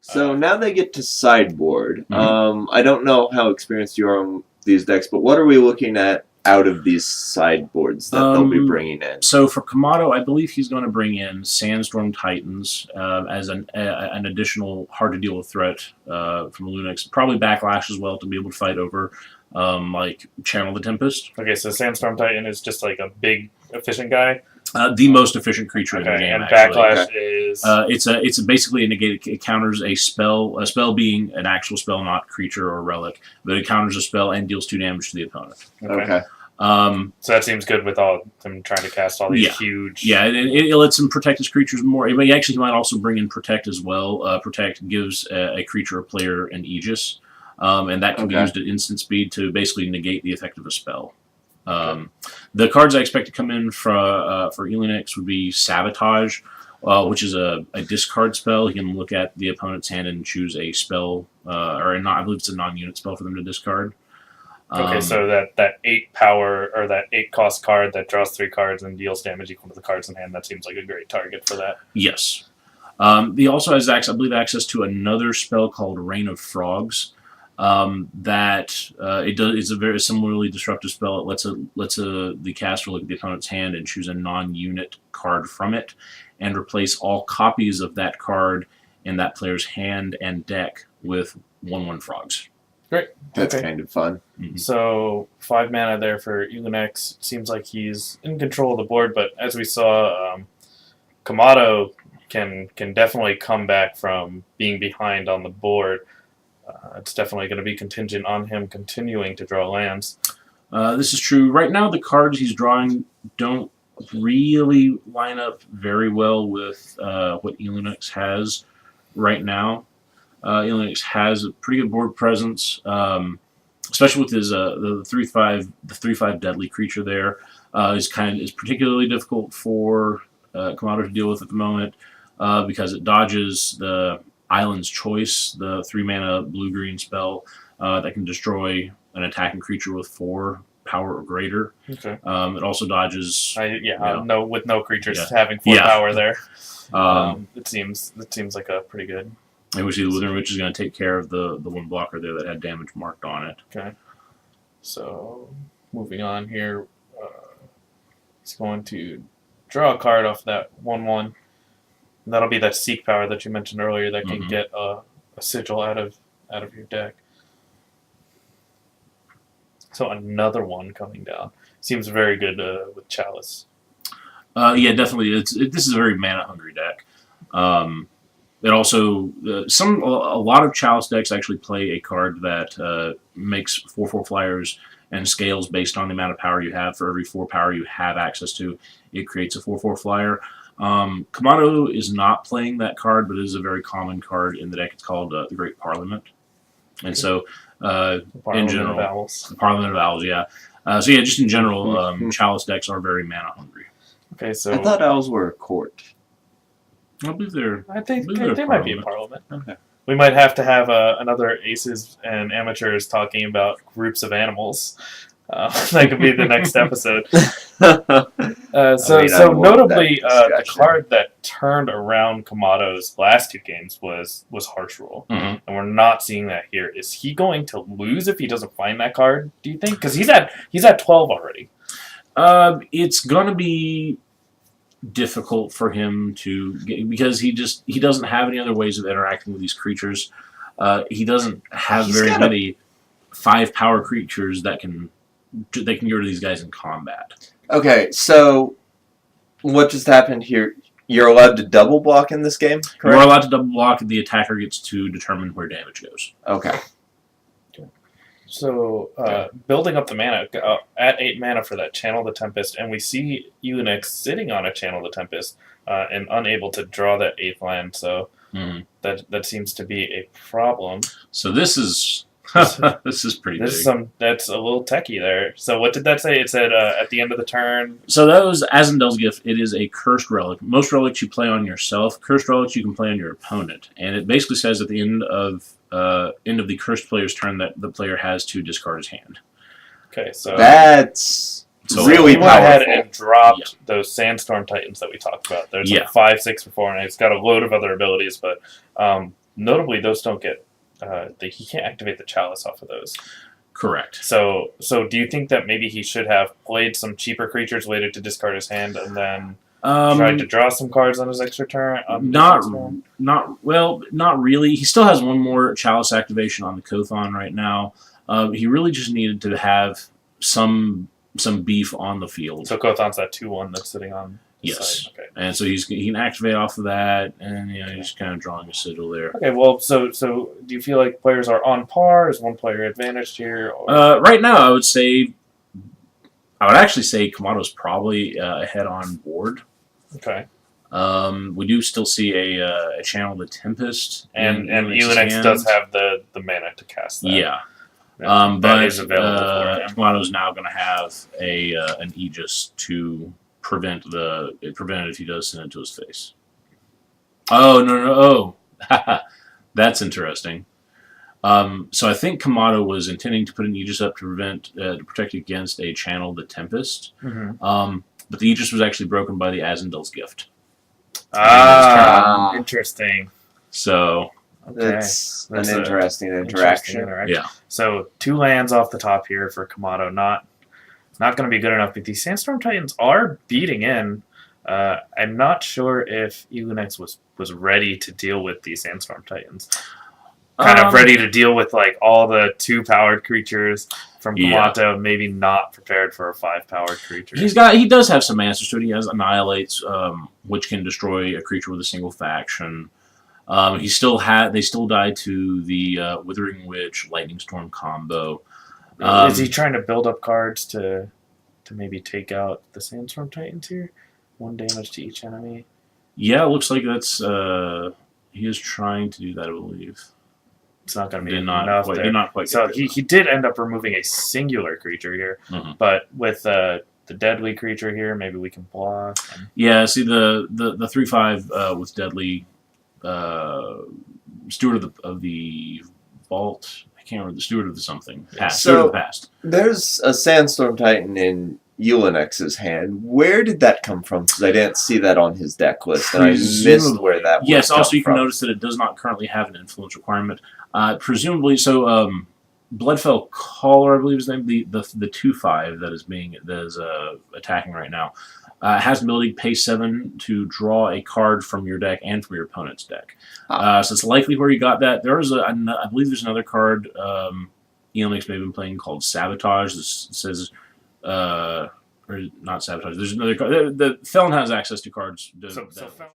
So now they get to sideboard. I don't know how experienced you are on these decks, but what are we looking at out of these sideboards that they'll be bringing in? So for Kamado, I believe he's going to bring in Sandstorm Titans as an additional hard-to-deal-with threat from Lunix. Probably Backlash as well to be able to fight over, like Channel the Tempest. Okay, so Sandstorm Titan is just like a big, efficient guy? The most efficient creature in the game, and actually. Backlash is... It's basically a negate. It counters a spell being an actual spell, not creature or relic, but it counters a spell and deals 2 damage to the opponent. Okay. So that seems good with all them trying to cast all these huge... Yeah, it lets him protect his creatures more. But he might also bring in Protect as well. Protect gives a creature or player an Aegis, and that can be used at instant speed to basically negate the effect of a spell. The cards I expect to come in for Elunix would be Sabotage, which is a discard spell. He can look at the opponent's hand and choose a spell, I believe it's a non-unit spell for them to discard. Okay, so that 8 power, or that 8 cost card that draws 3 cards and deals damage equal to the cards in hand, that seems like a great target for that. Yes. He also has, I believe, access to another spell called Rain of Frogs. It's a very similarly disruptive spell. It lets the caster look at the opponent's hand and choose a non-unit card from it, and replace all copies of that card in that player's hand and deck with 1/1 frogs. Great. That's kind of fun. Mm-hmm. So 5 mana there for Elunix. Seems like he's in control of the board, but as we saw, Kamado can definitely come back from being behind on the board. It's definitely going to be contingent on him continuing to draw lands. This is true. Right now, the cards he's drawing don't really line up very well with what Elunix has right now. Elunix has a pretty good board presence, especially with his the 3/5 deadly creature there. Is particularly difficult for Kamado to deal with at the moment because it dodges the Island's Choice, the 3-mana blue-green spell that can destroy an attacking creature with 4 power or greater. Okay. It also dodges... with no creatures having 4 power there. It seems like a pretty good... And we see the Withering Witch is going to take care of the 1 blocker there that had damage marked on it. Okay. So, moving on here, he's going to draw a card off that 1/1. That'll be that Seek power that you mentioned earlier that can get a sigil out of your deck. So another one coming down. Seems very good with Chalice. Yeah, definitely. This is a very mana-hungry deck. It also a lot of Chalice decks actually play a card that makes 4/4 flyers and scales based on the amount of power you have. For every 4 power you have access to, it creates a 4/4 flyer. Kamado is not playing that card, but it is a very common card in the deck. It's called the Great Parliament. And so, in general, the Parliament of Owls, yeah. Just in general, Chalice decks are very mana hungry. Okay, so I thought Owls were a court. I believe they're. I think they might be a Parliament. Okay. We might have to have another Aces and Amateurs talking about groups of animals. That could be the next episode. Notably, the card that turned around Kamado's last 2 games was Harsh Rule, and we're not seeing that here. Is he going to lose if he doesn't find that card? Do you think? Because he's at 12 already. It's gonna be difficult for him to get, because he doesn't have any other ways of interacting with these creatures. He doesn't have many 5 power creatures that can get rid of these guys in combat. Okay, so what just happened here? You're allowed to double block in this game, correct? You're allowed to double block, and the attacker gets to determine where damage goes. Okay. So, building up the mana, at 8 mana for that Channel the Tempest, and we see Elunix sitting on a Channel the Tempest and unable to draw that 8th land, so that seems to be a problem. So this is this is pretty big. That's a little techie there. So what did that say? It said at the end of the turn. So that was Azendel's Gift. It is a cursed relic. Most relics you play on yourself. Cursed relics you can play on your opponent. And it basically says at the end of the cursed player's turn that the player has to discard his hand. Okay, so that's really we went ahead and dropped those Sandstorm Titans that we talked about. There's like 5, 6 for 4, and it's got a load of other abilities, but notably, those don't get. He can't activate the chalice off of those. Correct. So do you think that maybe he should have played some cheaper creatures, waited to discard his hand, and then tried to draw some cards on his extra turn? Not really. He still has one more chalice activation on the Kothon right now. He really just needed to have some beef on the field. So Kothon's that 2/1 that's sitting on. Yes. Okay. And so he can activate off of that, and he's kind of drawing a sigil there. Okay. Well, so do you feel like players are on par? Is one player advantaged here? Or? Right now, I would actually say Kamato's probably ahead on board. Okay. We do still see a channel the Tempest, and Elenix does have the mana to cast that. Yeah. That but is available for him. Kamato's now going to have an Aegis to prevent it if he does send it to his face. Oh no! Oh, that's interesting. So I think Kamato was intending to put an Aegis up to protect against a channel the Tempest. Mm-hmm. But the Aegis was actually broken by the Azendel's gift. Interesting. So that's an an interesting interaction. Yeah. So 2 lands off the top here for Kamato. Not going to be good enough, but these Sandstorm Titans are beating in. I'm not sure if Elenix was ready to deal with these Sandstorm Titans. Kind of ready to deal with like all the 2-powered creatures from Kamato, maybe not prepared for a 5-powered creature. He does have some answers to it. He has Annihilates, which can destroy a creature with a single faction. They still died to the Withering Witch Lightning Storm combo. Is he trying to build up cards to maybe take out the Sandstorm Titans here? 1 damage to each enemy. Yeah, it looks like that's he is trying to do that, I believe. It's not going to be enough there. Did not quite. So he did end up removing a singular creature here, but with the deadly creature here, maybe we can block. Yeah, see the 3/5 with deadly Steward of the Vault. I can't remember the Steward of the something. Steward of the Past. There's a Sandstorm Titan in Elenix's hand. Where did that come from? Because I didn't see that on his deck list, and I missed where that was. Yes, also you can notice that it does not currently have an influence requirement. Presumably, so Bloodfell Caller, I believe his name, the 2/5 that is attacking right now, has the ability to pay 7 to draw a card from your deck and from your opponent's deck. So it's likely where you got that. I believe there's another card Elenix may have been playing called Sabotage. This says, or not Sabotage. There's another card. The Felon has access to cards.